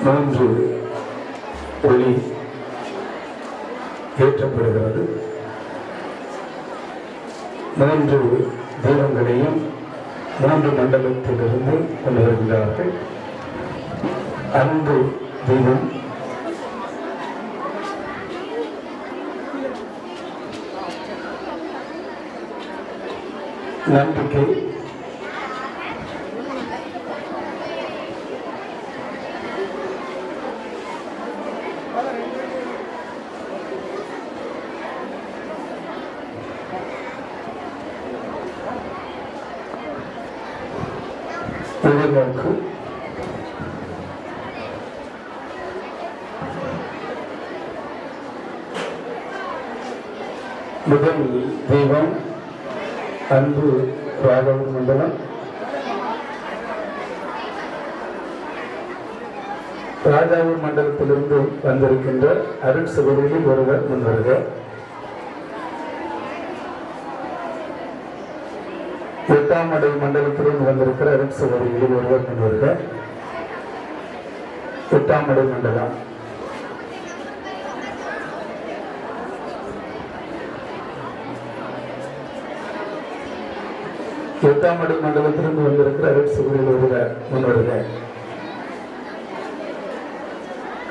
மூன்று ஒளி ஏற்றப்படுகிறது. மூன்று தீபங்களையும் மூன்று மண்டலத்திலிருந்து கொண்டு வருகிறார்கள். அன்பு தீபம், நம்பிக்கை, எதிர்நோக்கு, முதல் தெய்வம் அன்பு ராகவ மண்டலம். ராஜாவூர் மண்டலத்திலிருந்து வந்திருக்கின்ற அருள் சகோதரியில் ஒருவர் முன்வருக. எட்டாம் அடை மண்டலத்திலிருந்து வந்திருக்கிற அருள் சகோதரிகளில் ஒருவர் முன்வருக. எட்டாம் அடை மண்டலம். எட்டாம் அடை மண்டலத்திலிருந்து வந்திருக்கிற அருள் சகோதரியில் ஒருவர் முன்வருக.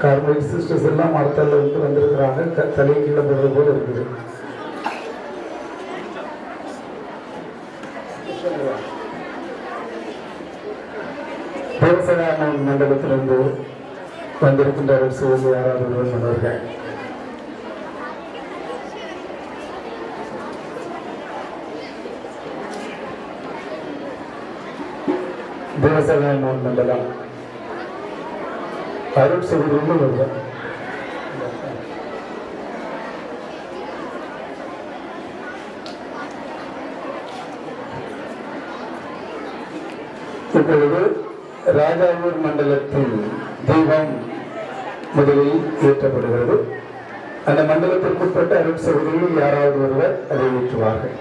கார்மிக் சிஸ்டர்ஸ் எல்லாம் மரத்தால் வந்திருக்கிறாங்க. தலை கீழே போடுறது போல இருக்குது. தேவசகான மண்டலத்திலிருந்து வந்திருக்கின்ற சூழ்நிலை யாராவது முன்னோர்கள். தேவசகான மண்டலம் அருள் சகோதரியில் வருவார். இப்பொழுது ராஜாவூர் மண்டலத்தின் தெய்வம் முதலில் ஏற்றப்படுகிறது. அந்த மண்டலத்திற்குட்பட்ட அருள் சகோதரியில் யாராவது ஒருவர் அதை ஏற்றுவார்கள்.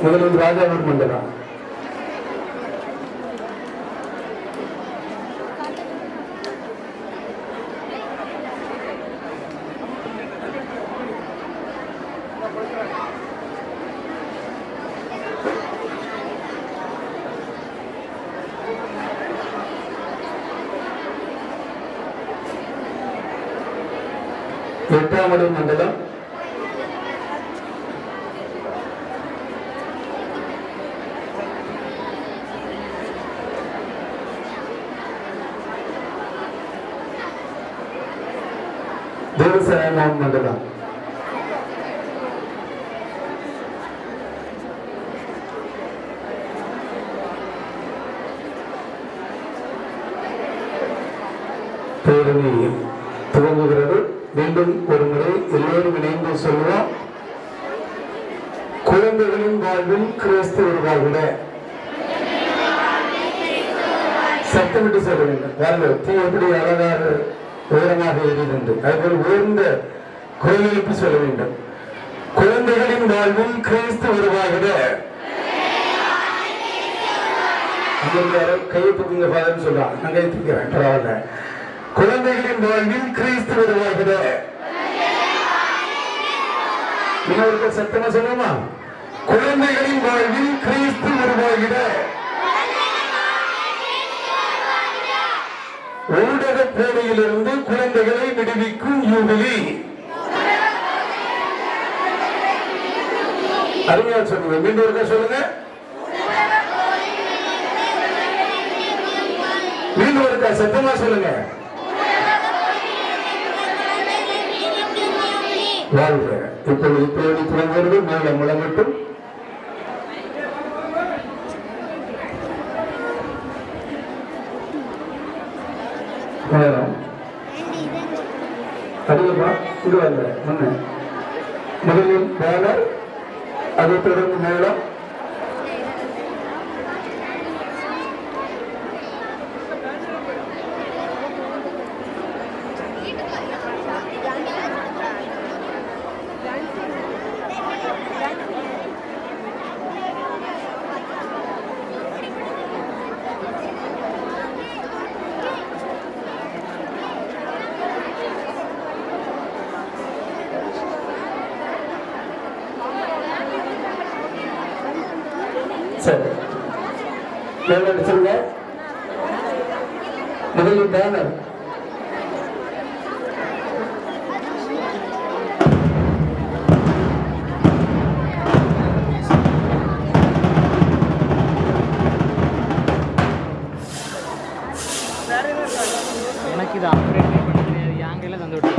முதலில் ராஜாவூர் மண்டலம். எட்டாம் அடை மண்டலம். தேவசகான மண்டலம். பேரணி துவங்குகிறது. மீண்டும் ஒரு முறை எல்லோரும் இணைந்து சொல்லுவோம். குழந்தைகளின் வாழ்வில் கிறிஸ்து உருவாகிட. சத்தமிட்டு சொல்ல வேண்டும். பாருங்கள், தீ எப்படி அழகாக உயரமாக எரிந்து அதுபோல் உயர்ந்த குரலுக்கு சொல்ல வேண்டும். குழந்தைகளின் வாழ்வில் கிறிஸ்து உருவாகிட. கையை தூக்குங்க ஃபாதர்னு சொல்றான். நான் கையை தூக்கிறேன், பரவாயில்ல. குழந்தைகளின் வாழ்வில் கிறிஸ்து உருவாகிட. இன்னொரு சத்தமா சொல்லுமா? குழந்தைகளின் வாழ்வில் கிறிஸ்து உருவாகிட. ஊடக போலியிலிருந்து குழந்தைகளை விடுவிக்கும் யூபிலி. அருமையா சொல்லுங்க. மீண்டும் ஒருக்கா சொல்லுங்க. மீண்டும் ஒருக்கா சத்தமா சொல்லுங்க. வாழ்க. இப்பொழுது பேரணி துவங்குவது. மேல முழங்கட்டும். அதுவா இங்க வந்த முன்ன முதலில் பேனர், அதை தொடர்ந்து மேளம், சரி, எவ்வளோ அடிச்சிருங்க? முதலில் பேனர். எனக்கு இது ஆப்ரேட் பண்ண தெரியாது, என் கையில் தந்து விட்டு.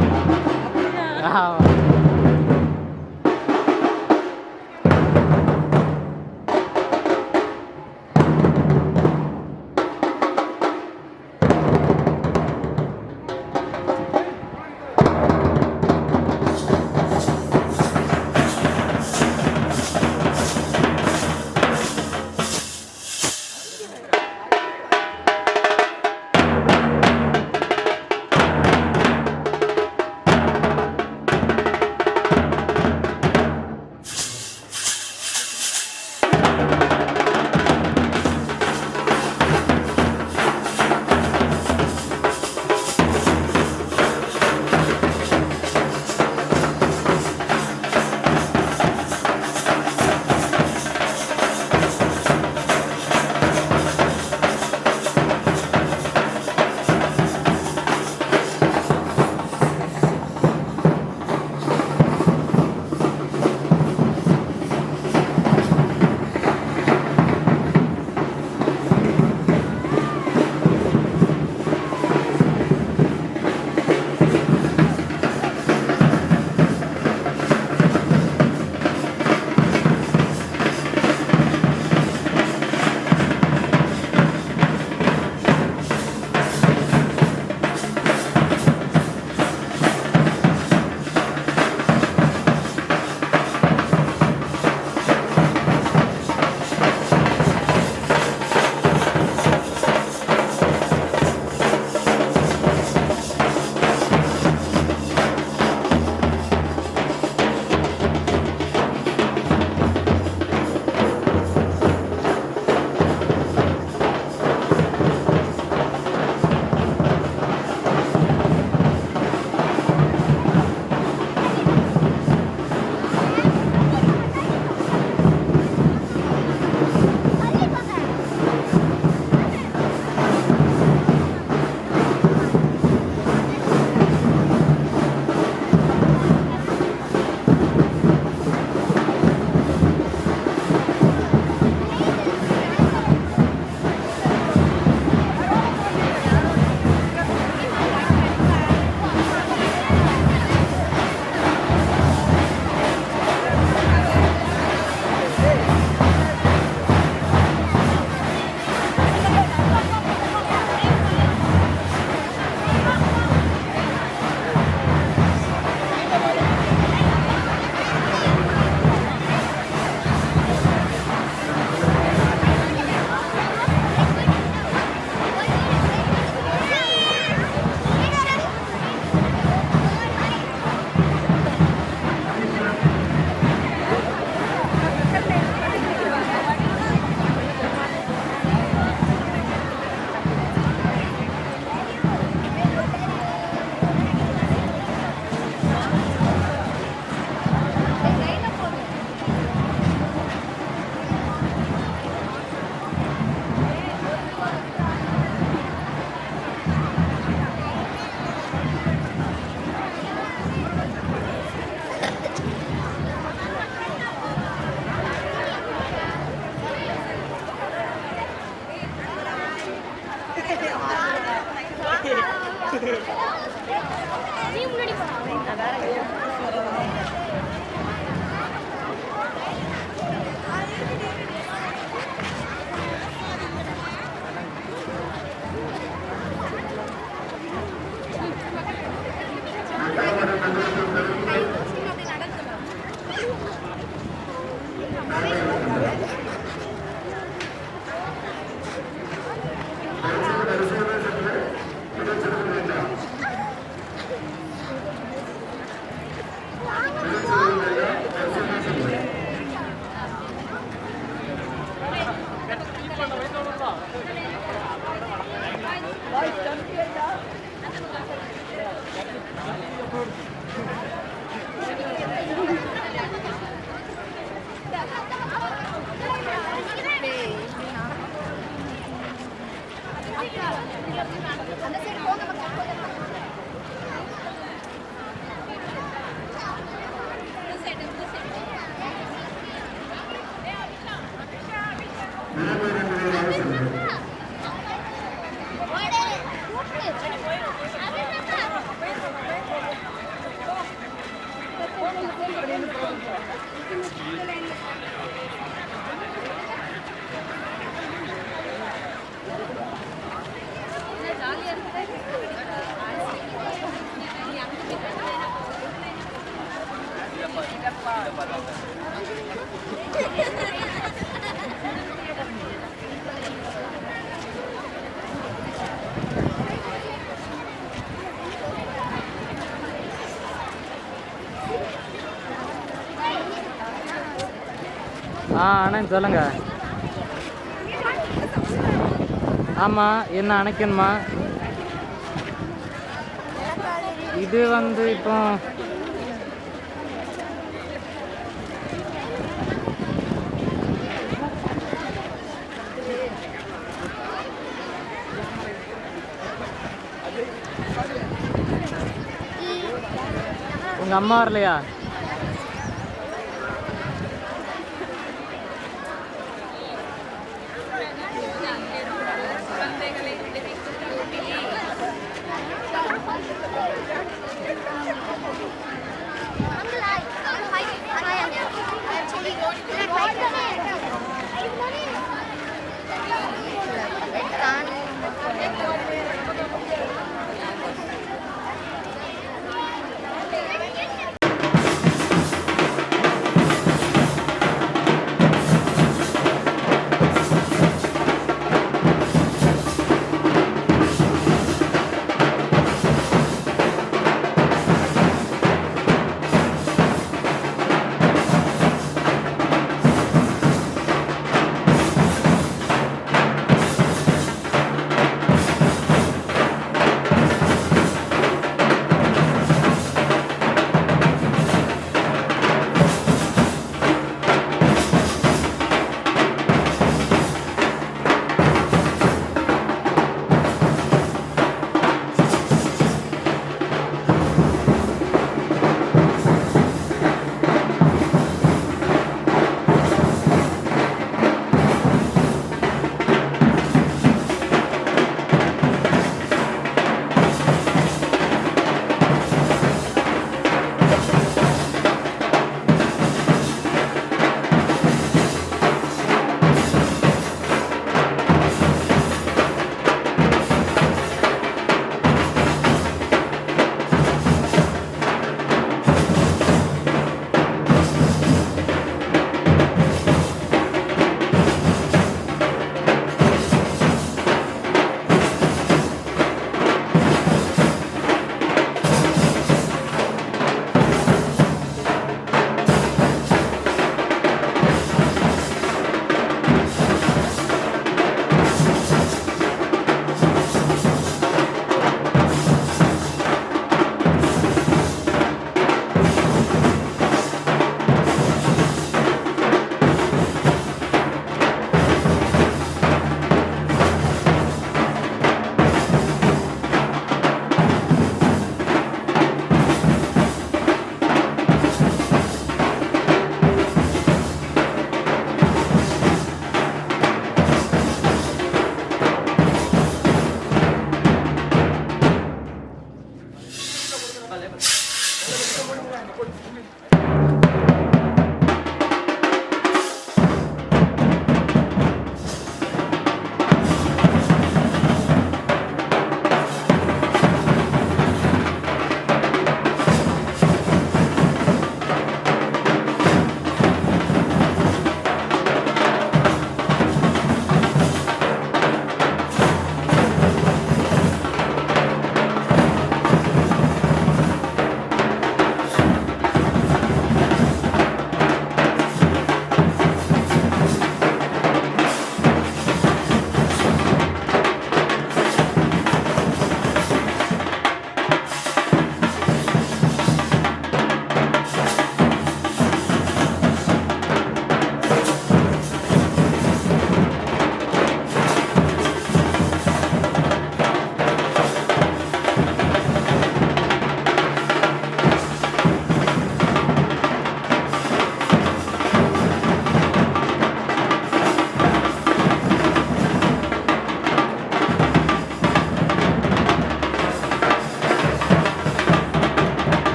அண்ணன் சொல்லுங்க. ஆமாம், என்ன அணைக்கணுமா? இது வந்து இப்போ உங்கள் அம்மா வரலையா?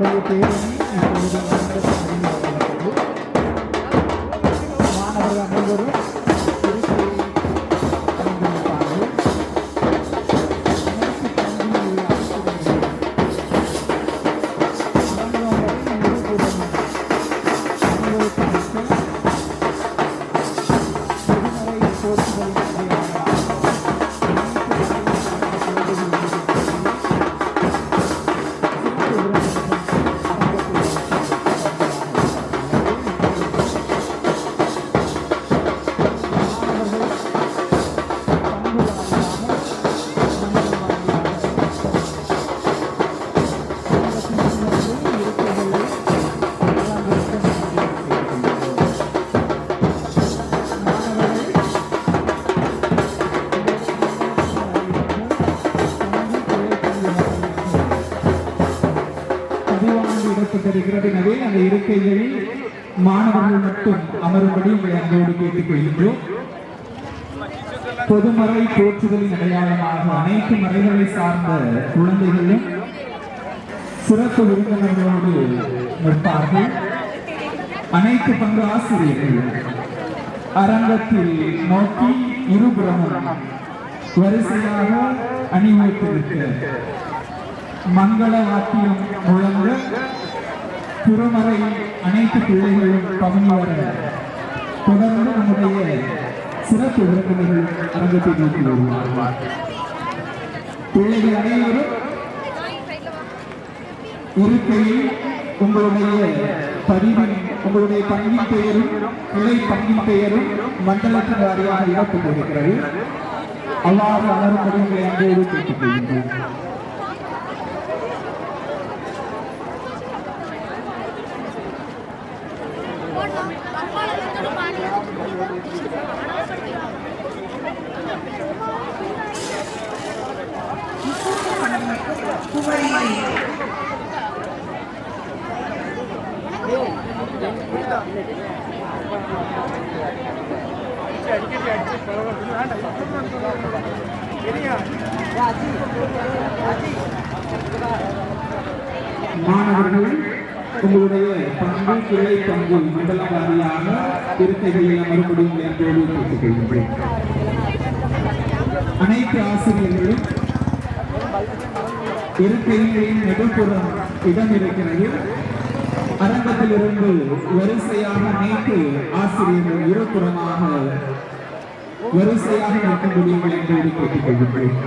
நம்முடைய பேரணி இப்பொழுது மாணவர்கள் அனைவரும் எனவே அந்த இருக்கைகளில் மாணவர்கள் மட்டும் அமரும்படி உங்களை அன்போடு கேட்டுக் கொள்கின்றோம். பொதுமறை போற்றுதலின் அடையாளமாக அனைத்து மறைகளை சார்ந்த குழந்தைகளும் சிறப்பு விருந்தினர்களோடு நிற்பார்கள். அனைத்து பங்கு ஆசிரியர்கள் அரங்கத்தில் நோக்கி இருபுறமும் வரிசையாக அணிவகுத்திருக்க மங்கள வாத்தியம் முழங்க திருமறை அனைத்து பிள்ளைகளும் பவனி வர தொடர்ந்து நம்முடைய சிறப்பு விருந்தினர்கள் அரங்கத்தை நோக்கி வருவார். பிள்ளைகள் அனைவரும் இருக்கையில் உங்களுடைய பதிவின் உங்களுடைய பங்கின் பெயரும் கிளை பங்கின் பெயரும் மண்டலத்தின் வாரியாக இடப்பட்டிருக்கிறது. அவ்வாறு அமரும்படி உங்களை அன்போடு கேட்டுக் கொள்கின்றோம். மாணவர்கள் உங்களுடைய பங்கு கிளை பங்கு மண்டல வாரியாக இருக்கைகளில் மறுபடியும் என்போடு கேட்டுக் கொள்கின்றேன். அனைத்து ஆசிரியர்களும் இருக்கைகளின் நெடுப்புறம் இடம் இருக்கிறது. அரங்கத்திலிருந்து வரிசையாக அனைத்து ஆசிரியர்கள் இருபுறமாக வரிசையாக நிற்க முடியும் என்போடு கேட்டுக் கொள்கின்றேன்.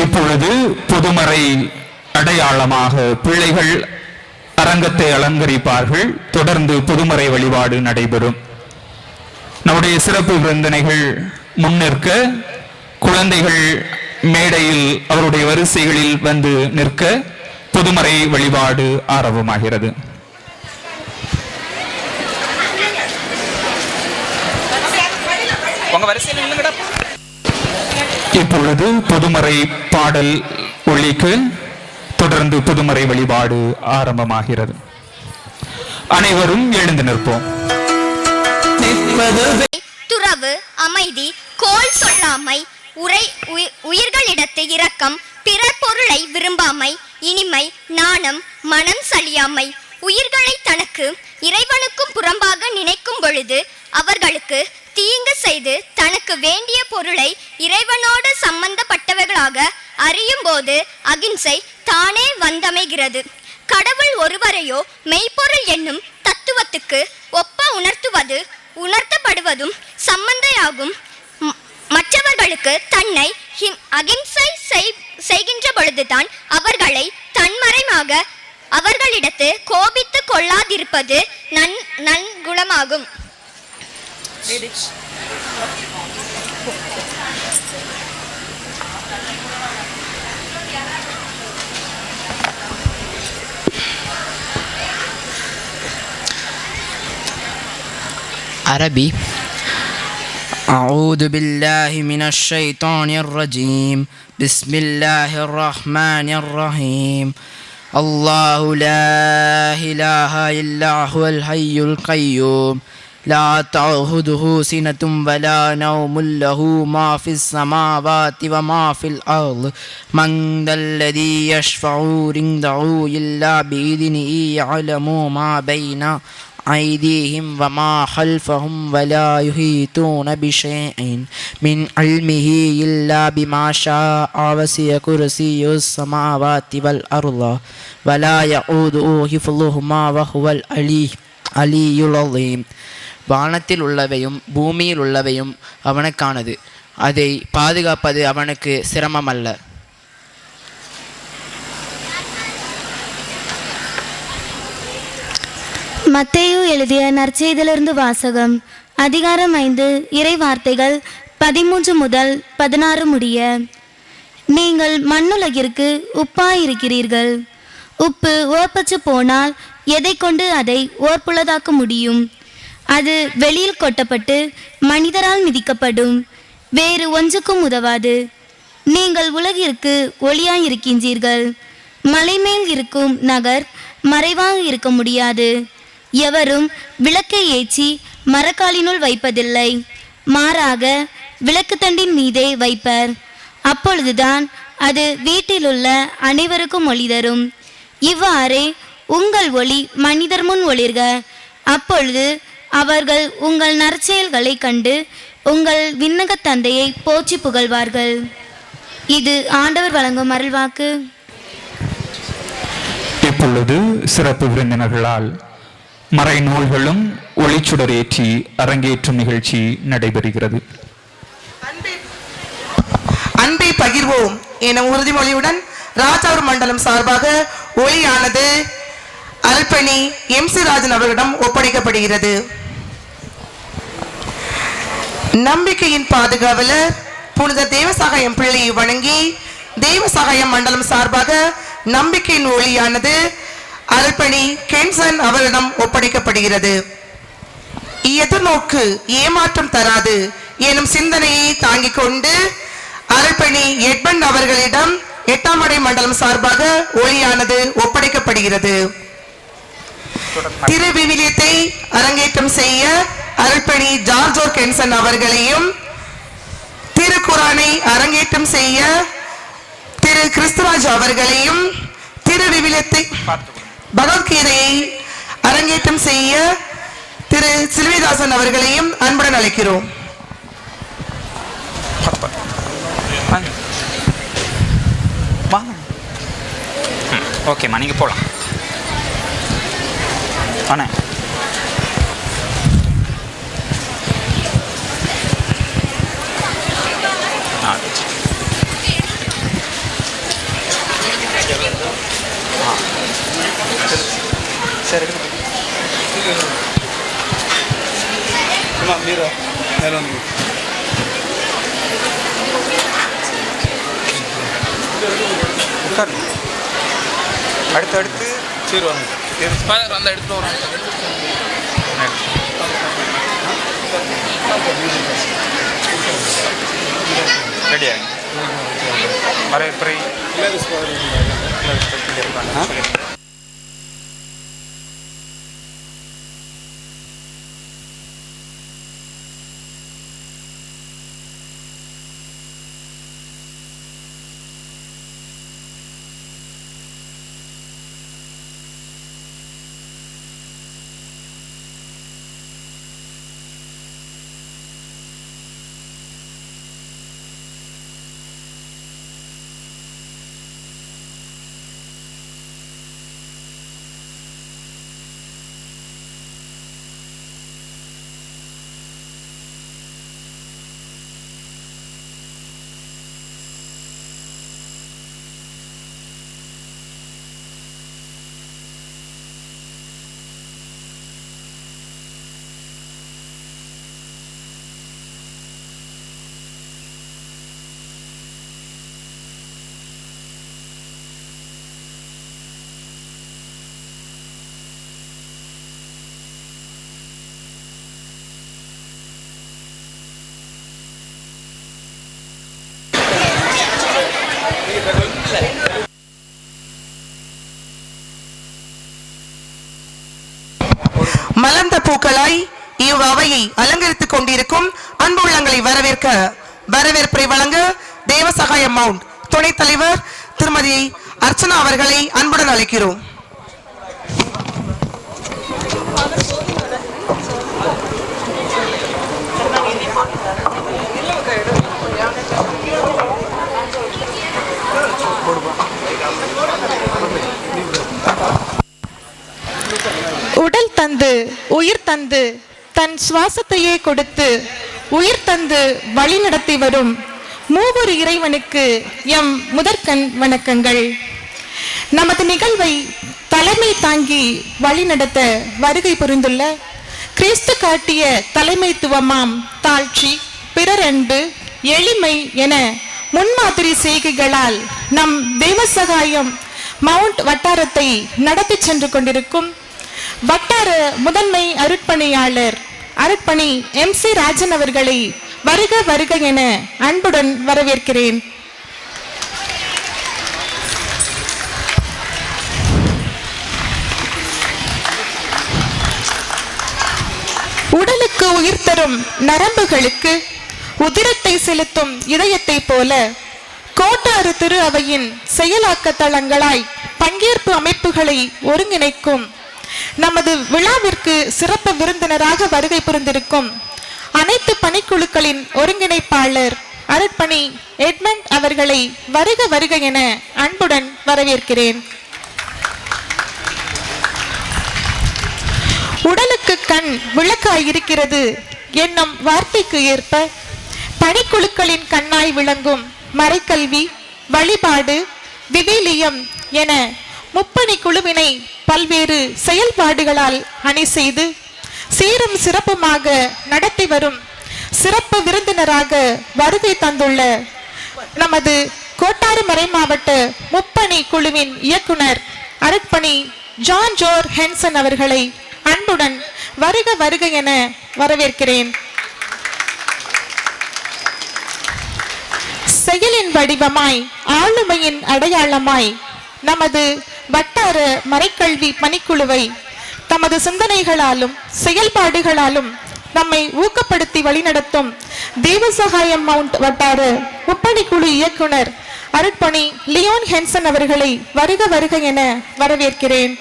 இப்பொழுது பொதுமறை அடையாளமாக பிள்ளைகள் அரங்கத்தை அலங்கரிப்பார்கள். தொடர்ந்து பொதுமறை வழிபாடு நடைபெறும். நம்முடைய சிறப்பு விருந்தினர்கள் முன்னிற்க, குழந்தைகள் மேடையில் அவருடைய வரிசைகளில் வந்து நிற்க பொதுமறை வழிபாடு ஆரம்பமாகிறது. இப்பொழுது பொதுமறை பாடல் ஒலிக்கு தொடர்ந்து பொதுமறை வழிபாடு ஆரம்பமாகிறது. அனைவரும் எழுந்து நிற்போம். துறவு, அமைதி, கோல் சொல்லாமை, உயிர்களிடத்து இரக்கம், பிறர் பொருளை விரும்பாமை, இனிமை, நாணம், மனம் சலியாமை, உயிர்களை தனக்கு இறைவனுக்கும் புறம்பாக நினைக்கும் பொழுது அவர்களுக்கு தீங்கு செய்து தனக்கு வேண்டிய பொருளை இறைவனோடு சம்பந்தப்பட்டவர்களாக அறியும் போது அகிம்சை தானே வந்தமைகிறது. கடவுள் ஒருவரையோ மெய்ப்பொருள் என்னும் தத்துவத்துக்கு ஒப்ப உணர்த்தப்படுவதும் சம்பந்தையாகும். மற்றவர்களுக்கு தன்னை அகிம்சை செய்கின்ற பொழுதுதான் அவர்களை தன்மறைமாக அவர்களிடத்து கோபித்து கொள்ளாதிருப்பது நன்குணமாகும். عربي. أعوذ بالله من الشيطان الرجيم. بسم الله الرحمن الرحيم. الله لا إله إلا هو الحي القيوم لا تأخذه سنة ولا نوم له ما في السماوات وما في الأرض من ذا الذي يشفع عنده إلا بإذنه يعلم ما بين أيديهم وما خلفهم ولا يحيطون بشيء من علمه إلا بما شاء وسع كرسيه السماوات والأرض ولا يؤوده حفظهما وهو العلي العظيم. வானத்தில் உள்ளவையும் பூமியில் உள்ளவையும் அவனுக்கானது, அதை பாதுகாப்பது அவனுக்கு சிரமமல்ல. மத்தேயு எழுதிய நற்செய்தியிலிருந்து வாசகம். அதிகாரம் 5, இறை வார்த்தைகள் 13 முதல் 16 முடிய. நீங்கள் மண்ணுலகிற்கு உப்பாயிருக்கிறீர்கள். உப்பு ஓர்ப்பற்று போனால் எதை கொண்டு அதை ஓர்ப்புள்ளதாக்க முடியும்? அது வெளியில் கொட்டப்பட்டு மனிதரால் மிதிக்கப்படும், வேறு ஒன்றுக்கும் உதவாது. நீங்கள் உலகிற்கு ஒளியாயிருக்கின்றீர்கள். மலைமேல் இருக்கும் நகர் மறைவாக இருக்க முடியாது. எவரும் விளக்கை ஏற்றி மரக்காலினுள் வைப்பதில்லை, மாறாக விளக்கு தண்டின் மீதே வைப்பர். அப்பொழுதுதான் அது வீட்டிலுள்ள அனைவருக்கும் ஒளி தரும். இவ்வாறே உங்கள் ஒளி மனிதர் முன் ஒளிர்க, அப்பொழுது அவர்கள் உங்கள் நற்செயல்களை கண்டு உங்கள் விண்ணக தந்தையை போற்றி புகழ்வார்கள். இது ஆண்டவர் வழங்கும் அருள்வாக்கு. இப்பொழுது சிறப்பு விருந்தினர்களால் மறைநூல்களும் ஒளிச்சுடரேற்றி அரங்கேற்றும் நிகழ்ச்சி நடைபெறுகிறது. அன்பை பகிர்வோம் என உறுதிமொழியுடன் ராஜாவூர் மண்டலம் சார்பாக ஒளியானது அல்பணி MC ராஜன் அவர்களிடம் ஒப்படைக்கப்படுகிறது. நம்பிக்கையின் பாதுகாவலர் புனித தேவசகாயம் பிள்ளையை வணங்கி தேவசகாயம் மண்டலம் சார்பாக நம்பிக்கையின் ஒளியானது அல்பணி கென்சன் அவரிடம் ஒப்படைக்கப்படுகிறது. எதிர்நோக்கு ஏமாற்றம் தராது எனும் சிந்தனையை தாங்கிக் கொண்டு அல்பணி எட்மண்ட் அவர்களிடம் 8ஆம் அடை மண்டலம் சார்பாக ஒளியானது ஒப்படைக்கப்படுகிறது. திரு விவிலியத்தை அரங்கேற்றம் செய்ய அருள்பணி ஜார்ஜோர் கென்சன் அவர்களையும், திருக்குரானை அரங்கேற்றம் செய்ய திரு கிறிஸ்துராஜ் அவர்களையும், திரு விவிலியத்தை பகவத்கீதையை அரங்கேற்றம் செய்ய திரு சில்விதாசன் அவர்களையும் அன்புடன் அழைக்கிறோம். ஓகேம்மா, நீங்கள் போகலாம். அண்ணே, சரி மீரா மேலே வந்து அடுத்து சரி வாங்க அந்த எடுத்துட்டு வரோம். ரெடியா வரவேற்புரை மலர்ந்த பூக்களாய் இவ் அவையை அலங்கரித்துக் கொண்டிருக்கும் அன்பு உள்ளங்களை வரவேற்பை வழங்க தேவசகாய மவுண்ட் துணைத் தலைவர் திருமதி அர்ச்சனா அவர்களை அன்புடன் அழைக்கிறோம். உடல் தந்து உயிர் தந்து தன் சுவாசத்தையே கொடுத்து உயிர் தந்து வழி நடத்தி வரும் மூவொரு இறைவனுக்கு எம் முதற்கண் வணக்கங்கள். நமது நிகழ்வை தலைமை தாங்கி வழி நடத்த வருகை புரிந்துள்ள கிறிஸ்து காட்டிய தலைமைத்துவமாம் தாழ்ச்சி, பிறர் அன்பு, எளிமை என முன்மாதிரி செய்கைகளால் நம் தேவசகாயம் மவுண்ட் வட்டாரத்தை நடத்தி சென்று கொண்டிருக்கும் வட்டார முதன்மை அருட்பணியாளர் அருட்பணி MC ராஜன் அவர்களை வருக வருக என அன்புடன் வரவேற்கிறேன். உடலுக்கு உயிர் தரும் நரம்புகளுக்கு உதிரத்தை செலுத்தும் இதயத்தை போல கோட்டாறு திரு அவையின் செயலாக்க தளங்களாய் பங்கேற்பு அமைப்புகளை ஒருங்கிணைக்கும் நமது விழாவிற்கு சிறப்பு விருந்தினராக வருகை புரிந்திருக்கும் அனைத்து பணிக்குழுக்களின் ஒருங்கிணைப்பாளர் அருட்பணி எட்மண்ட் அவர்களை வருக வருக என அன்புடன் வரவேற்கிறேன். உடலுக்கு கண் விளக்காய் இருக்கிறது என்னும் வார்த்தைக்கு ஏற்ப பணிக்குழுக்களின் கண்ணாய் விளங்கும் மறைக்கல்வி, வழிபாடு, விவிலியம் என முப்பணி குழுவினை பல்வேறு செயல்பாடுகளால் அணி செய்து சீரும் சிறப்புமாக நடத்தி வரும் சிறப்பு விருந்தினராக வருகை தந்துள்ள நமது கோட்டாறு மறை மாவட்ட முப்பணி குழுவின் இயக்குனர் அருட்பணி ஜான் ஜோர் ஹென்சன் அவர்களை அன்புடன் வருக வருக என வரவேற்கிறேன். செயலின் வடிவமாய் ஆளுமையின் அடையாளமாய் நமது வட்டார மறைக்கல்வி பணிக்குழுவை தமது சிந்தனைகளாலும் செயல்பாடுகளாலும் நம்மை ஊக்கப்படுத்தி வழிநடத்தும் தேவசகாயம் மவுண்ட் வட்டார முப்பணிக்குழு இயக்குனர் அருட்பணி லியோன் ஹென்சன் அவர்களை வருக வருக என வரவேற்கிறேன்.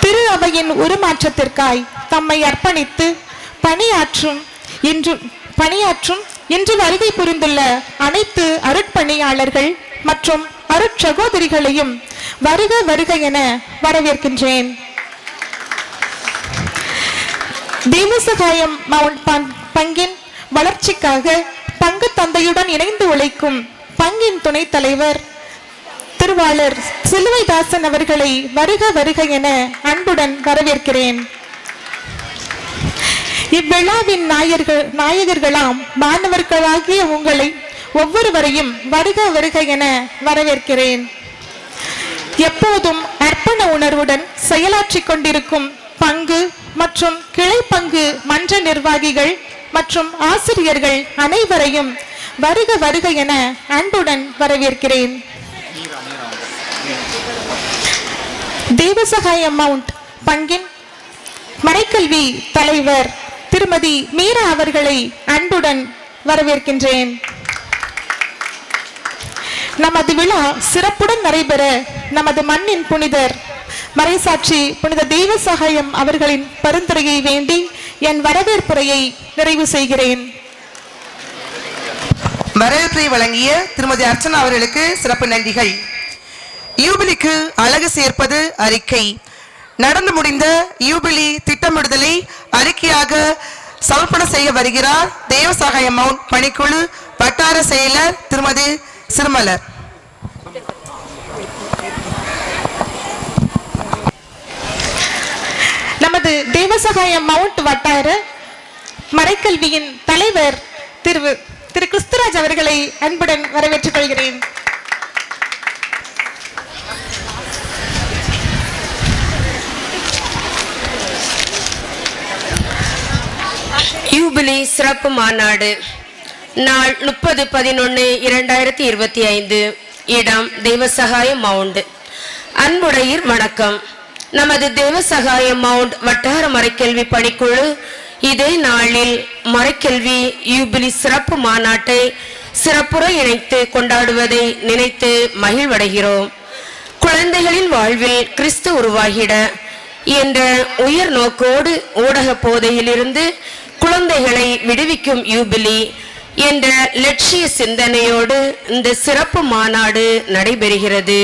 திரு அவையின் உருமாற்றத்திற்காய் தம்மை அர்ப்பணித்து பணியாற்றும் இன்று வருகை புரிந்துள்ள அனைத்து அருட்பணியாளர்கள் மற்றும் அருட்சகோதரிகளையும் வருக வருக என வரவேற்கின்றேன். தேவசகாயம் மவுண்ட் பங்கின் வளர்ச்சிக்காக பங்கு தந்தையுடன் இணைந்து உழைக்கும் பங்கின் துணைத் தலைவர் திருவாளர் சிலுவைதாசன் அவர்களை வருக வருக என அன்புடன் வரவேற்கிறேன். இவ்விழாவின் நாயகர்களாம் மாணவர்களாகிய உங்களை ஒவ்வொருவரையும் வருக வருக என வரவேற்கிறேன். எப்போதும் அர்ப்பண உணர்வுடன் செயலாற்றிக் கொண்டிருக்கும் பங்கு மற்றும் கிளை பங்கு மன்ற நிர்வாகிகள் மற்றும் ஆசிரியர்கள் அனைவரையும் வருக வருக என அன்புடன் வரவேற்கிறேன். தேவசகாயம் மவுண்ட் பங்கின் மறைக்கல்வி தலைவர் திருமதி மீரா அவர்களை அன்புடன் வரவேற்கின்றேன். நமது விழா சிறப்புடன் நடைபெற நமது மண்ணின் புனிதர் மறைசாட்சி புனித தேவசகாயம் அவர்களின் பரிந்துரையை வேண்டி என் வரவேற்புரையை நிறைவு செய்கிறேன். வரவேற்பை வழங்கிய திருமதி அர்ச்சனா அவர்களுக்கு சிறப்பு நன்றிகள். யூபிலிக்கு அழகு சேர்ப்பது அறிக்கை. நடந்து முடிந்த யூபிலி திட்டமிடுதலை அறிக்கையாக சமர்ப்பணம் செய்ய வருகிறார் தேவசகாயம் மவுண்ட் பணிக்குழு வட்டார செயலர் திருமதி சிறுமலர். நமது தேவசகாயம் மவுண்ட் வட்டார மறைக்கல்வியின் தலைவர் திரு கிறிஸ்துராஜ் அவர்களை அன்புடன் வரவேற்றுக் கொள்கிறேன். யூபிலி சிறப்பு மாநாடு நாள் 30/11/2025 இடம் தேவசகாயம் மவுண்ட். அன்புடையீர் வணக்கம். நமது தேவசகாய மவுண்ட் வட்டார மறைக்கல்வி பணிக்குழு இதே நாளில் மறைக்கல்வி யூபிலி சிறப்பு மாநாட்டை சிறப்புற இணைத்து கொண்டாடுவதை நினைத்து மகிழ்வடைகிறோம். குழந்தைகளின் வாழ்வில் கிறிஸ்து உருவாகிட என்ற உயர் நோக்கோடு ஊடக போதையிலிருந்து குழந்தைகளை விடுவிக்கும் யூபிலி என்ற லட்சிய சிந்தனையோடு இந்த சிறப்பு மாநாடு நடைபெறுகிறது.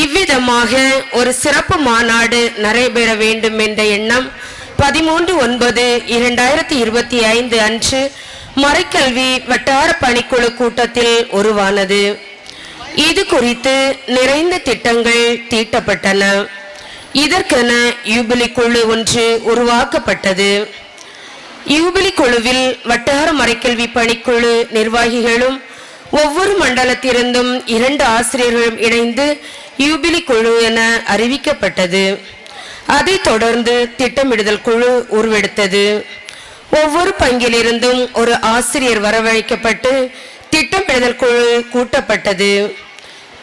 இவ்விதமாக ஒரு சிறப்பு மாநாடு நடைபெற வேண்டும் என்ற எண்ணம் 13/9/2025 அன்று மறைக்கல்வி வட்டார பணிக்குழு கூட்டத்தில் உருவானது. இது குறித்து நிறைந்த திட்டங்கள் தீட்டப்பட்டன. இதற்கென யூபிலி குழு ஒன்று உருவாக்கப்பட்டது. யூபிலி குழுவில் வட்டார மறைக்கல்வி பணிக்குழு நிர்வாகிகளும் ஒவ்வொரு மண்டலத்திலிருந்தும் 2 ஆசிரியர்களும் இணைந்து யூபிலி குழு என அறிவிக்கப்பட்டது. அதைத் தொடர்ந்து திட்டமிடுதல் குழு உருவெடுத்தது. ஒவ்வொரு பங்கிலிருந்தும் ஒரு ஆசிரியர் வரவழைக்கப்பட்டு திட்டமிடுதல் குழு கூட்டப்பட்டது.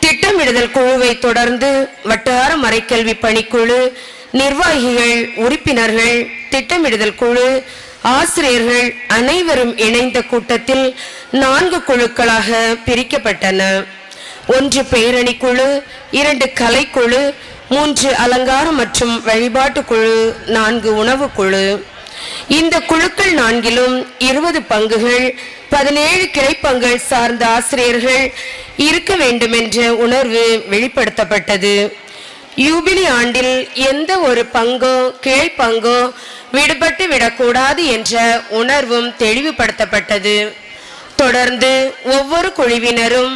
திட்டமிடுதல் குழுவை தொடர்ந்து வட்டார மறைக்கல்வி பணிக்குழு நிர்வாகிகள், உறுப்பினர்கள், திட்டமிடுதல் குழு, ஆசிரியர்கள் அனைவரும் இணைந்த கூட்டத்தில் 4 குழுக்களாக பிரிக்கப்பட்டன. 1 பேரணி குழு, 2 கலைக்குழு, 3 அலங்கார மற்றும் வழிபாட்டு குழு, 4 உணவு குழு. இந்த குழுக்கள் 4லும் 20 பங்குகள், 17 கிளைப்பங்கள் சார்ந்த ஆசிரியர்கள் இருக்க வேண்டும் என்ற உணர்வு வெளிப்படுத்தப்பட்டது. யூபிலி ஆண்டில் எந்த ஒரு பங்கோ கிளை பங்கோ விடுபட்டு விடக்கூடாது என்ற உணர்வும் தெளிவுபடுத்தப்பட்டது. தொடர்ந்து ஒவ்வொரு குழுவினரும்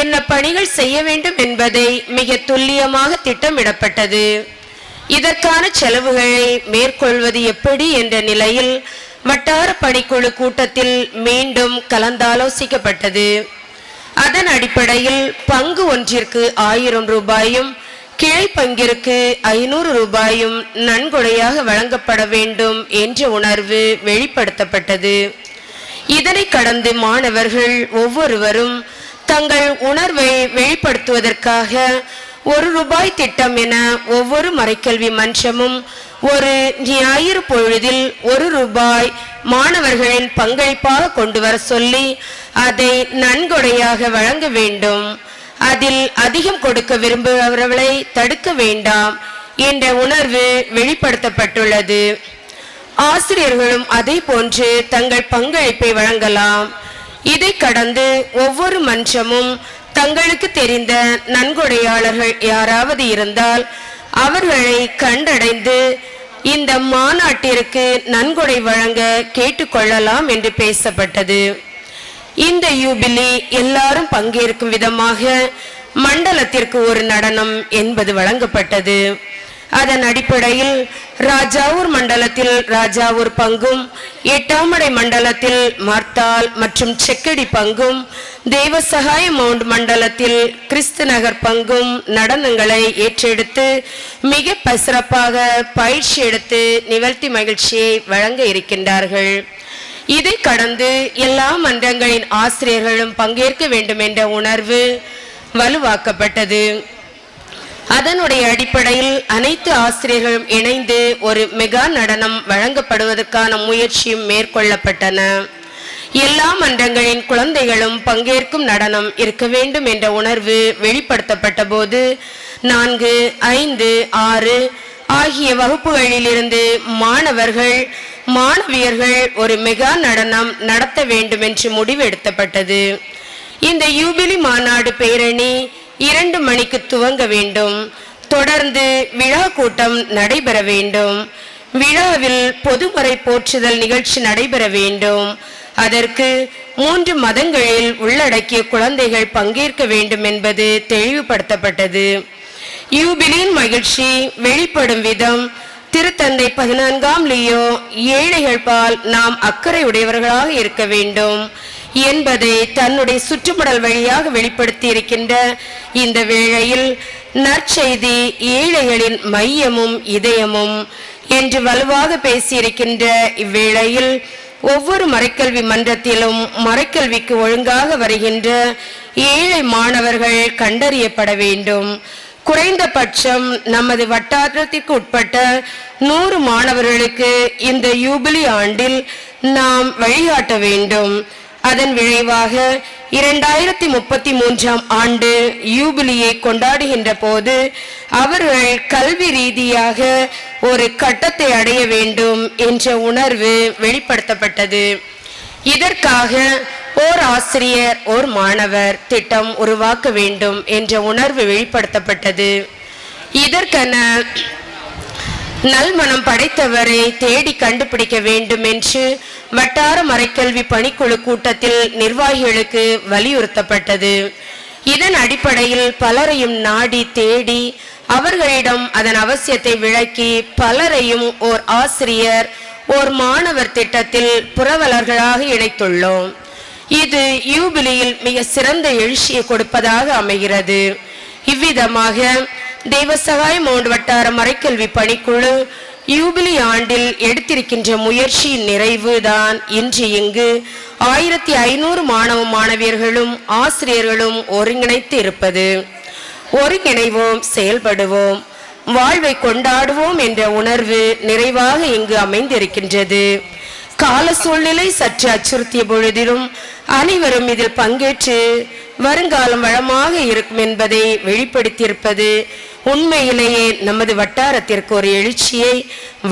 என்ன பணிகள் செய்ய வேண்டும் என்பதை மிக துல்லியமாக திட்டமிடப்பட்டது. இதற்கான செலவுகளை மேற்கொள்வது எப்படி என்ற நிலையில் வட்டார பணிக்குழு கூட்டத்தில் மீண்டும் கலந்தாலோசிக்கப்பட்டது. அதன் அடிப்படையில் பங்கு ஒன்றிற்கு 1000 ரூபாயும் கிளை பங்கிற்கு 500 ரூபாயும் நன்கொடையாக வழங்கப்பட வேண்டும் என்ற உணர்வு வெளிப்படுத்தப்பட்டது. இதனை கடந்து மாணவர்கள் ஒவ்வொருவரும் தங்கள் உணர்வை வெளிப்படுத்துவதற்காக 1 ரூபாய் திட்டம் என ஒவ்வொரு மறைக்கல்வி மன்றமும் ஒரு ஞாயிறு பொழுதில் 1 ரூபாய் மாணவர்களின் பங்களிப்பாக கொண்டு வர சொல்லி அதை நன்கொடையாக வழங்க வேண்டும். அதில் அதிகம் கொடுக்க விரும்புபவர்களை தடுக்க வேண்டாம் என்ற உணர்வு வெளிப்படுத்தப்பட்டுள்ளது. ஆசிரியர்களும் அதே போன்று தங்கள் பங்களிப்பை வழங்கலாம். இதை கடந்து ஒவ்வொரு மன்றமும் தங்களுக்கு தெரிந்த நன்கொடையாளர்கள் யாராவது இருந்தால் அவர்களை கண்டடைந்து இந்த மாநாட்டிற்கு நன்கொடை வழங்க கேட்டுக்கொள்ளலாம் என்று பேசப்பட்டது. இந்த யூபிலி எல்லாரும் பங்கேற்கும் விதமாக மண்டலத்திற்கு ஒரு நடனம் என்பது வழங்கப்பட்டது. அதன் அடிப்படையில் ராஜாவூர் மண்டலத்தில் ராஜாவூர் பங்கும், 8ஆம் மண்டலத்தில் மார்த்தால் மற்றும் செக்கடி பங்கும், தேவசகாய மவுண்ட் மண்டலத்தில் கிறிஸ்து நகர் பங்கும் நடனங்களை ஏற்றெடுத்து மிக சிறப்பாக பயிற்சி எடுத்து நிவர்த்தி மகிழ்ச்சியை வழங்க இருக்கின்றார்கள். இதை கடந்து எல்லா மன்றங்களின் ஆசிரியர்களும் பங்கேற்க வேண்டும் என்ற உணர்வு வலுவாக்கப்பட்டது. அதனுடைய அடிப்படையில் அனைத்து ஆசிரியர்களும் இணைந்து ஒரு மெகா நடனம் வழங்கப்படுவதற்கான முயற்சியும் மேற்கொள்ளப்பட்டன. எல்லா மன்றங்களின் குழந்தைகளும் பங்கேற்கும் நடனம் இருக்க வேண்டும் என்ற உணர்வு வெளிப்படுத்தப்பட்ட போது 4, 5, 6 ஆகிய வகுப்புகளிலிருந்து மாணவியர்கள் ஒரு மெகா நடனம் நடத்த வேண்டும் என்று முடிவு எடுக்கப்பட்டது. இந்த யூபிலி மாநாடு பேரணி 2 மணிக்கு துவங்க வேண்டும். தொடர்ந்து விழா கூட்டம் நடைபெற வேண்டும். விழாவில் பொதுமறை போற்றுதல் நிகழ்ச்சி நடைபெற வேண்டும். அதற்கு 3 மதங்களில் உள்ளடக்கிய குழந்தைகள் பங்கேற்க வேண்டும் என்பது தெளிவுபடுத்தப்பட்டது. யூபிலியின் மகிழ்ச்சி வெளிப்படும் விதம் திருத்தந்தை 14ஆம் லியோ ஏழைகள் பால் நாம் அக்கறை உடையவர்களாக இருக்க வேண்டும் என்பதை தன்னுடைய சுற்றுமுடல் வழியாக வெளிப்படுத்தி இருக்கின்ற இந்த வேளையில் நற்செய்தி ஏழைகளின் மையமும் இதயமும் என்று வலுவாக பேசியிருக்கின்ற இவ்வேளையில் ஒவ்வொரு மறைக்கல்வி மன்றத்திலும் மறைக்கல்விக்கு ஒழுங்காக வருகின்ற ஏழை மாணவர்கள் கண்டறியப்பட வேண்டும். குறைந்தபட்சம் நமது வட்டாரத்திற்கு உட்பட்ட 100 மாணவர்களுக்கு இந்த யூபிலி ஆண்டில் நாம் வழிகாட்ட வேண்டும். அதன் விளைவாக 2033ஆம் ஆண்டு யூபிலியை கொண்டாடுகின்ற போது அவர்கள் கல்வி ரீதியாக ஒரு கட்டத்தை அடைய வேண்டும் என்ற உணர்வு வெளிப்படுத்தப்பட்டது. இதற்காக ஓர் ஆசிரியர் ஓர் மாணவர் திட்டம் உருவாக்க வேண்டும் என்ற உணர்வு வெளிப்படுத்தப்பட்டது. இதற்கென நல்மனம் படைத்தவரை தேடி கண்டுபிடிக்க வேண்டும் என்று வட்டார மறைக்கல்வி பணிக்குழு கூட்டத்தில் நிர்வாகிகளுக்கு வலியுறுத்தப்பட்டது. இதன் அடிப்படையில் பலரையும் நாடி தேடி அவர்களிடம் அதன் அவசியத்தை விளக்கி பலரையும் ஓர் ஆசிரியர் ஓர் மாணவர் திட்டத்தில் புரவலர்களாக இணைத்துள்ளோம். இது யூபிலியில் மிக சிறந்த எழுச்சியை கொடுப்பதாக அமைகிறது. இவ்விதமாக தெய்வசகாய மவுண்ட் வட்டார மறைக்கல்வி பணிக்குழு யூபிலி ஆண்டில் எடுத்திருக்கின்ற முயற்சியின் நிறைவுதான் இன்று இங்கு 1500 மாணவ மாணவியர்களும் ஆசிரியர்களும் ஒருங்கிணைத்து இருப்பது. ஒருங்கிணைவோம், செயல்படுவோம், வாழ்வை கொண்டாடுவோம் என்ற உணர்வு நிறைவாக இங்கு அமைந்திருக்கின்றது. கால சூழ்நிலை சற்று அச்சுறுத்திய பொழுதிலும் அனைவரும் இதில் பங்கேற்று வருங்காலம் வளமாக இருக்கும் என்பதை வெளிப்படுத்தியிருப்பது உண்மையிலேயே நமது வட்டாரத்திற்கு ஒரு எழுச்சியை,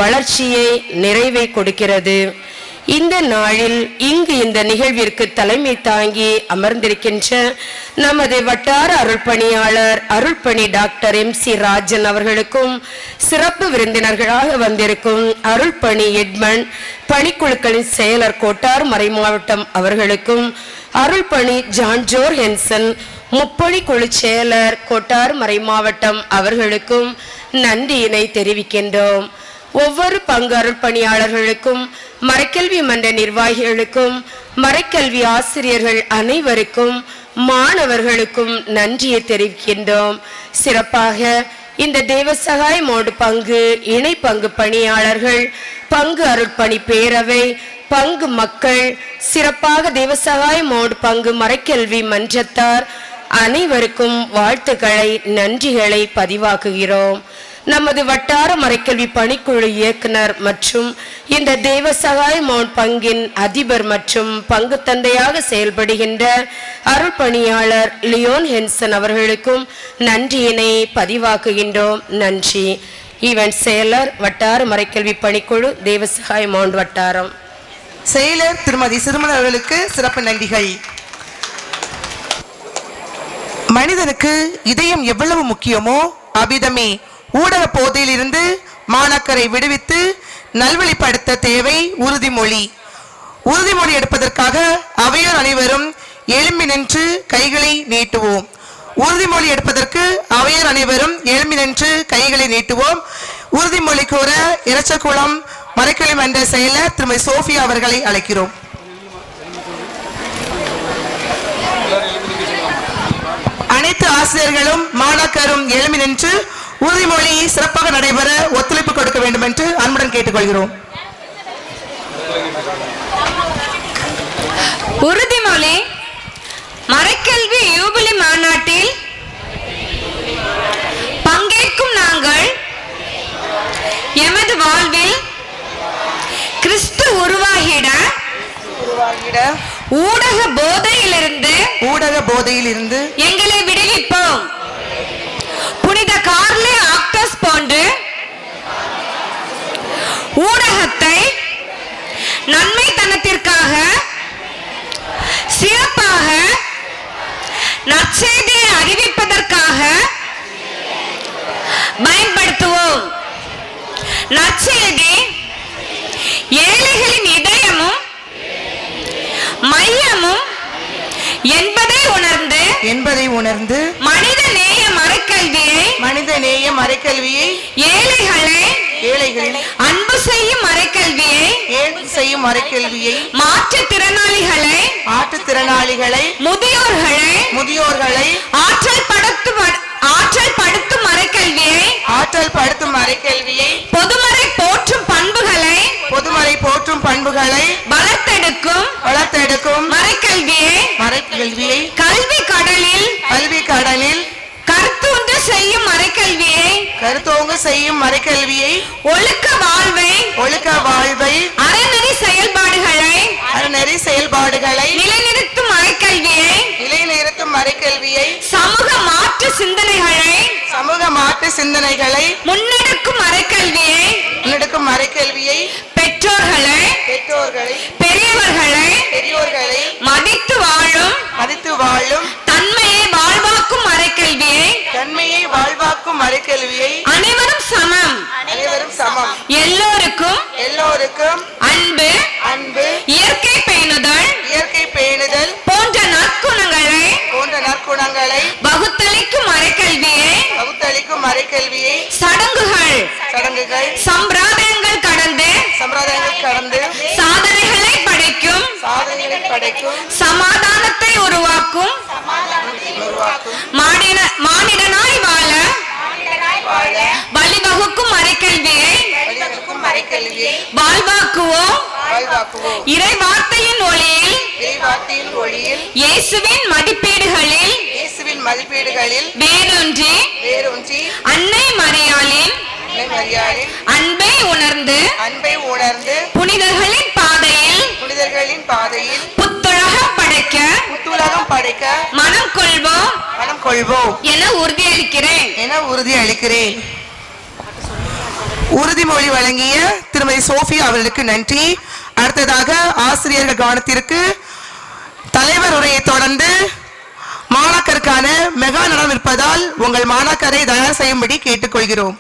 வளர்ச்சியை, நிறைவை கொடுக்கிறது. இந்த நாளில் இங்கு இந்த நிகழ்விற்கு தலைமை தாங்கி அமர்ந்திருக்கின்ற நமது வட்டார அருள்பணியாளர் அருள்பணி டாக்டர் MC ராஜன் அவர்களுக்கும், சிறப்பு விருந்தினர்களாக வந்திருக்கும் அருள்பணி எட்மண்ட் பணிக்குழுக்களின் செயலர் கோட்டார் மறைமாவட்டம் அவர்களுக்கும், அருள்பணி ஜான் ஜோர் ஹென்சன் முப்பணி குழு செயலர் கோட்டார் மறைமாவட்டம் அவர்களுக்கும் நன்றியினை தெரிவிக்கின்றோம். ஒவ்வொரு பங்கு அருள்பணியாளர்களுக்கும், மறைக்கல்வி மன்ற நிர்வாகிகளுக்கும், மறைக்கல்வி ஆசிரியர்கள் அனைவருக்கும், மாணவர்களுக்கும் நன்றியை தெரிவிக்கின்றோம். சிறப்பாக இந்த தேவசகாய மோடு பங்கு இணை பங்கு பணியாளர்கள், பங்கு அருட்பணி பேரவை, பங்கு மக்கள், சிறப்பாக தேவசகாய மோடு பங்கு மறைக்கல்வி மன்றத்தார் அனைவருக்கும் வாழ்த்துக்களை, நன்றிகளை பதிவாக்குகிறோம். நமது வட்டார மறைக்கல்வி பணிக்குழு இயக்குனர் மற்றும் இந்த தேவசகாய மவுண்ட் பங்கின் அதிபர் மற்றும் பங்கு தந்தையாக செயல்படுகின்ற அருள்பணியாளர் லியோன் ஹென்சன் அவர்களுக்கும் நன்றியினை பதிவாக்குகின்றோம். நன்றி. ஈவென்ட் செயலர் வட்டார மறைக்கல்வி பணிக்குழு தேவசகாய மவுண்ட் வட்டாரம். செயலர் திருமதி சிறுமலர் அவர்களுக்கு சிறப்பு நன்றிகள். மனிதனுக்கு இதயம் எவ்வளவு முக்கியமோ அவ்விதமே ஊடக போதையிலிருந்து மாணாக்கரை விடுவித்து நல்வழிப்படுத்த தேவை உறுதிமொழி. உறுதிமொழி எடுப்பதற்காக அவையோர் அனைவரும் எழும்பி நின்று கைகளை நீட்டுவோம். உறுதிமொழி எடுப்பதற்கு அவையோர் அனைவரும் எழும்பி நின்று கைகளை நீட்டுவோம். உறுதிமொழி கூற இரச்சகுளம் மறைக்கல்வி மன்ற செயலர் திருமதி சோஃபியா அவர்களை அழைக்கிறோம். அனைத்து ஆசிரியர்களும் மாணாக்கரும் எழும்பி நின்று உறுதிமொழி சிறப்பாக நடைபெற ஒத்துழைப்பு கொடுக்க வேண்டும் என்று அன்புடன் கேட்டுக்கொள்கிறோம். உறுதிமொழி. மறைக்கல்வி யூபிலி மாநாட்டில் பங்கேற்கும் நாங்கள் எமது வாழ்வில் கிறிஸ்து உருவாகிட ஊடக போதையிலிருந்து எங்களை விடுவிப்போம். புனித கார்லே ஆக்டஸ் போன்று ஊடகத்தை நன்மைத்தனத்திற்காக சிறப்பாக நற்செய்தியை அறிவிப்பதற்காக பயன்படுத்துவோம். நற்செய்தி ஏழைகளின் இதயமும் மையமும் என்பதை உணர்ந்து மனித நேய மறைக்கல்வியை ஏழைகளை அன்பு செய்யும் மறைக்கல்வியை மாற்றுத்திறனாளிகளை முதியோர்களை ஆற்றல் படுத்தும் மறைக்கல்வியை பொதுமறை போற்றும் பண்புகளை வளர்த்தெடுக்கும் மறைக்கல்வியை கல்வி கடலில் கருத்தூன்று செய்யும் அன்பு செய்யும் மறைக்கல்வியை, ஒழுக்க வாழ்வை, அறநெறி செயல்பாடுகளை நிலைநிறுத்தும் மறைக்கல்வியை, சமூக மாற்று சிந்தனைகளை முன்னெடுக்கும் மறைக்கல்வியை, பெற்றோர்களை பெரியவர்களை மதித்து வாழும் தன்மையை வாழ்வாக்கும் மறைக்கல்வியை, அனைவரும் சமம், எல்லோருக்கும் அன்பு, இயற்கை பேணுதல் போன்ற நற்குணங்களை வகுத்தளிக்கும் மறைக்கல்வியை, சடங்குகள் சம்பிரதாயங்கள் கடந்து சாதனைகளை படைக்கும், சமாதானத்தை உருவாக்கும், மானிடனாய் வாழ வழிவகுக்கும் மறைக்கல்வியை வாழ்வாக்குவோம். இறை வார்த்தையின் ஒளியில் இயேசுவின் மதிப்பீடுகளில் வேரூன்றி அன்னை மரியாளின் அன்பை உணர்ந்து புனிதர்களின் பாதையில் புத்துலகம் படைக்க மனம் கொள்வோம் என உறுதியளிக்கிறேன். உறுதிமொழி வழங்கிய திருமதி சோஃபியா அவர்களுக்கு நன்றி. அடுத்ததாக ஆசிரியர்கள் கவனத்திற்கு தலைவர் உரையை தொடர்ந்து மாணாக்கருக்கான மெகா நடனம் இருப்பதால் உங்கள் மாணாக்கரை தயார் செய்யும்படி கேட்டுக்கொள்கிறோம்.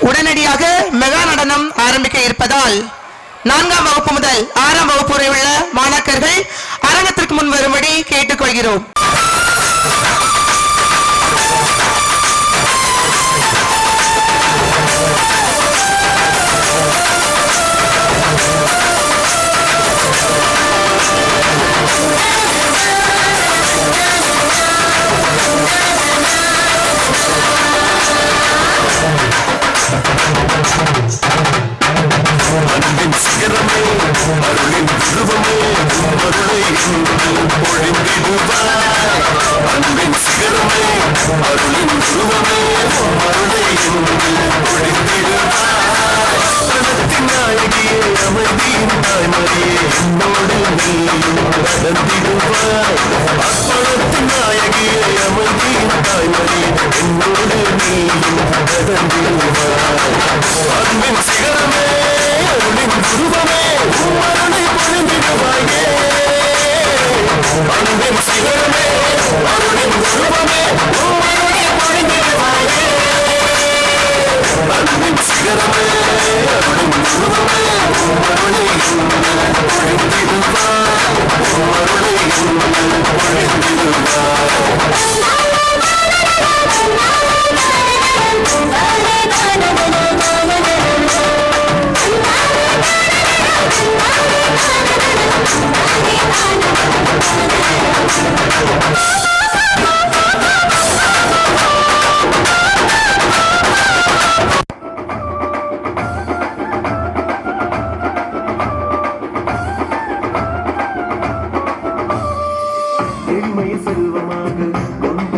உடனடியாக மெகா நடனம் ஆரம்பிக்க இருப்பதால் 4ஆம் வகுப்பு முதல் 6ஆம் வகுப்பு வரை உள்ள மாணாக்கர்கள் அரங்கத்திற்கு முன் வரும்படி கேட்டுக்கொள்கிறோம். செல்வமாக கொண்ட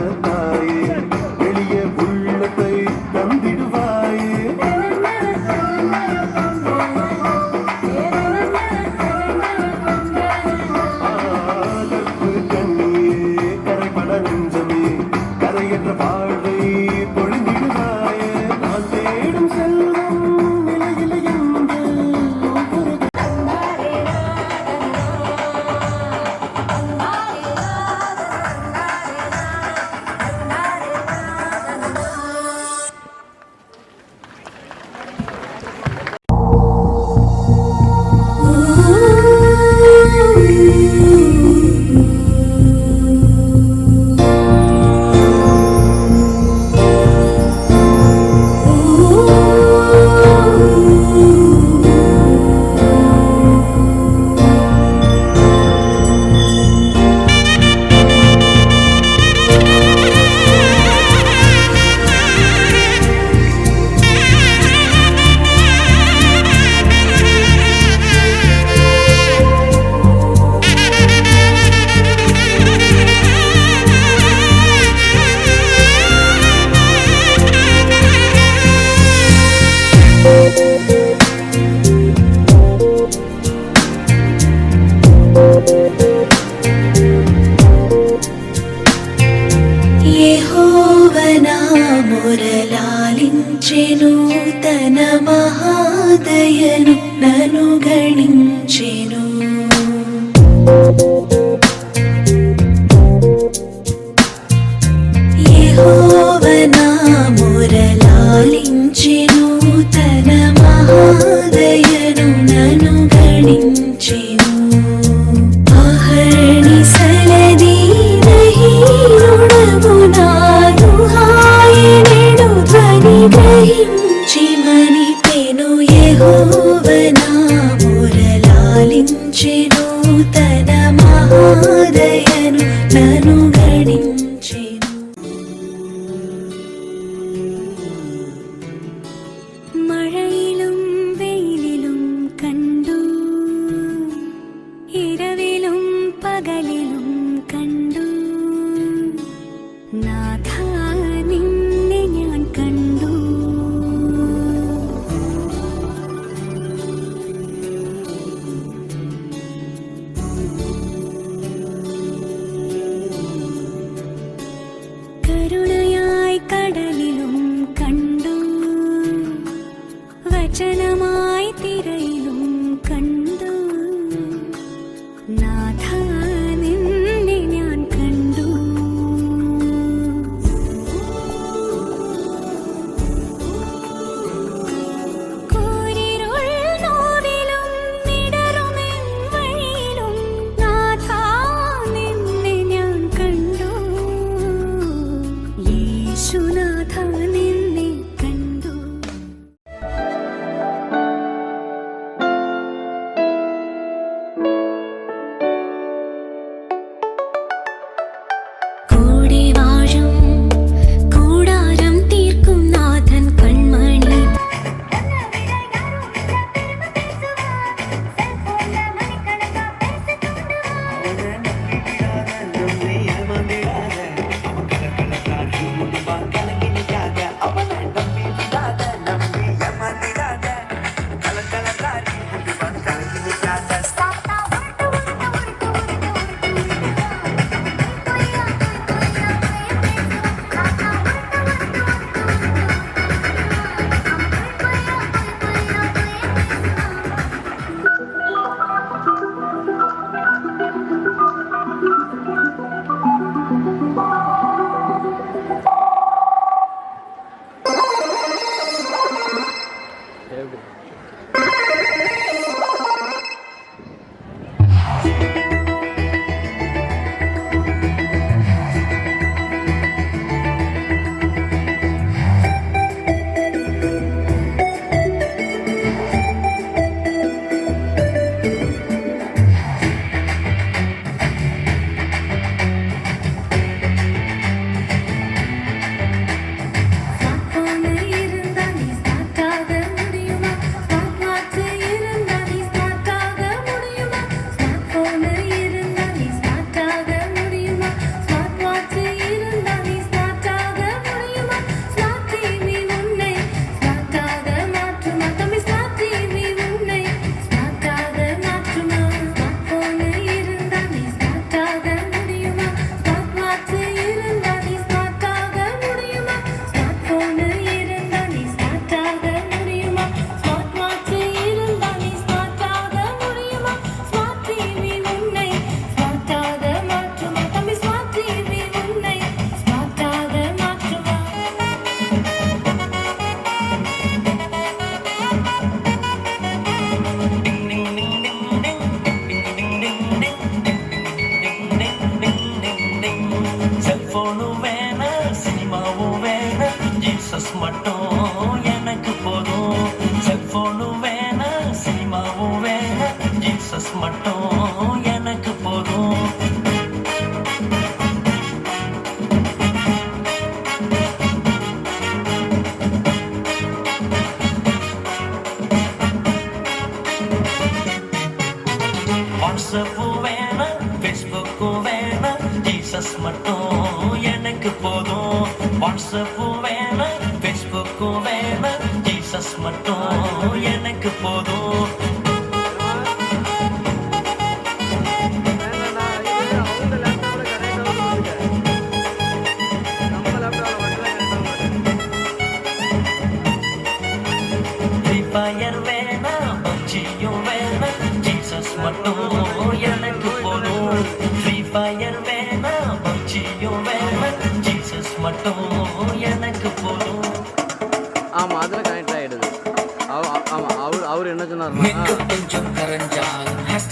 గణించెను తన మహాదయను నను గణించెను. యెహోవ నా మొరలాలించెను తన మహాదయను నను గణించెను. గ్రహించి మనిపెను యెహోవ నా మొరలాలించెను తన మహాదయను నను గణించెను. മഴയിലും വെയിലിലും കണ്ടു, ഇരവിലും പകലിലും കണ്ടു, നാഥാ നിന്നെ ഞാൻ കണ്ടു. കരുണയായി കടലിലും കണ്ടു, വചനമായി തിരയിലും കണ്ടു, നാഥാ നിന്നെ ഞാൻ കണ്ടു. കൂരിരുൾ നോവിലും നിടറുമെൻ വഴിയിലും നാഥാ നിന്നെ ഞാൻ കണ്ടു. യേശുനാഥ നിന്നെ കണ്ടു. കൂടെ വാഴും കൂടാരം തീർക്കും നാഥൻ കൺമണി.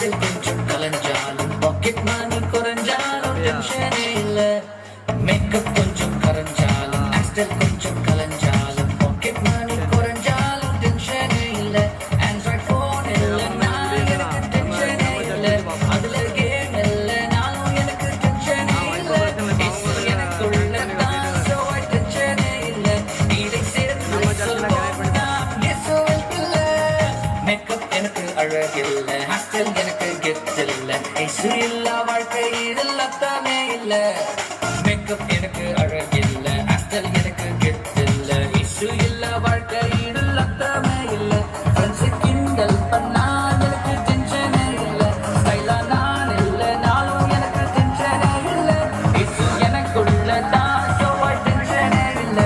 ஹாஸ்டல் கொஞ்சம் கலஞ்சாலும் பாக்கெட் மணி குறைஞ்சாலும் டென்ஷனே இல்ல மேக்கப் கொஞ்சம் கரைஞ்சாலும் ஹாஸ்டல் கொஞ்சம் கலஞ்சாலும் பாக்கெட் மணி குறைஞ்சாலும் டென்ஷனே இல்ல ஆண்ட்ராய்ட் போன் இல்லைன்னா எனக்கு டென்ஷனே இல்ல அதுல கேம் இல்லைனாலும் எனக்கு டென்ஷனே இல்ல எனக்குள்ள தான் so I டென்ஷனே இல்ல இதை சேர்த்து சொல்வோம் நாம் இயேசுவில் பிள்ளை மேக்கப் எனக்கு அழகில்ல ஹாஸ்டல் எனக்கு கெத்தில்ல இயேசு இல்லா வாழ்க்கை இதில் அர்த்தமே இல்ல மேக்கப் எனக்கு அழகில்ல ஹாஸ்டல் எனக்கு கெத்தில்ல இயேசு இல்லா வாழ்க்கை இதில் அர்த்தமே இல்ல ஃப்ரெண்ட்ஸ் கிண்டல் பண்ணா எனக்கு டென்ஷனே இல்ல ஸ்டைலா நான் இல்லைனாலும் எனக்கு டென்ஷனே இல்ல இயேசு எனக்குள்ள தான் so I டென்ஷனே இல்ல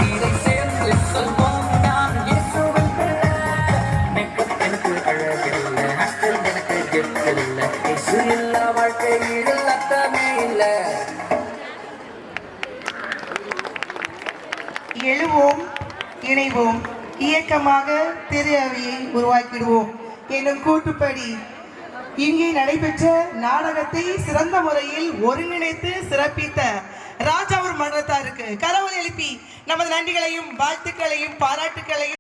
இதை சேர்த்து சொல்வோம் நாம் இயேசுவின் பிள்ளை மேக்கப் எனக்கு அழகில்ல ஹாஸ்டல் எனக்கு கெத்தில்ல இயேசு இல்லா வாழ்க்கை இதில் அர்த்தமே இல்ல எழுவோம் இணைவோம் இயக்கமாக திரு அவையை உருவாக்கிடுவோம் என்னும் கூட்டுப்படி இங்கே நடைபெற்ற நாடகத்தை சிறந்த முறையில் ஒருங்கிணைத்து சிறப்பித்த ராஜாவூர் மன்றத்தாருக்கு கரவொலி எழுப்பி நமது நன்றிகளையும் வாழ்த்துக்களையும் பாராட்டுக்களையும்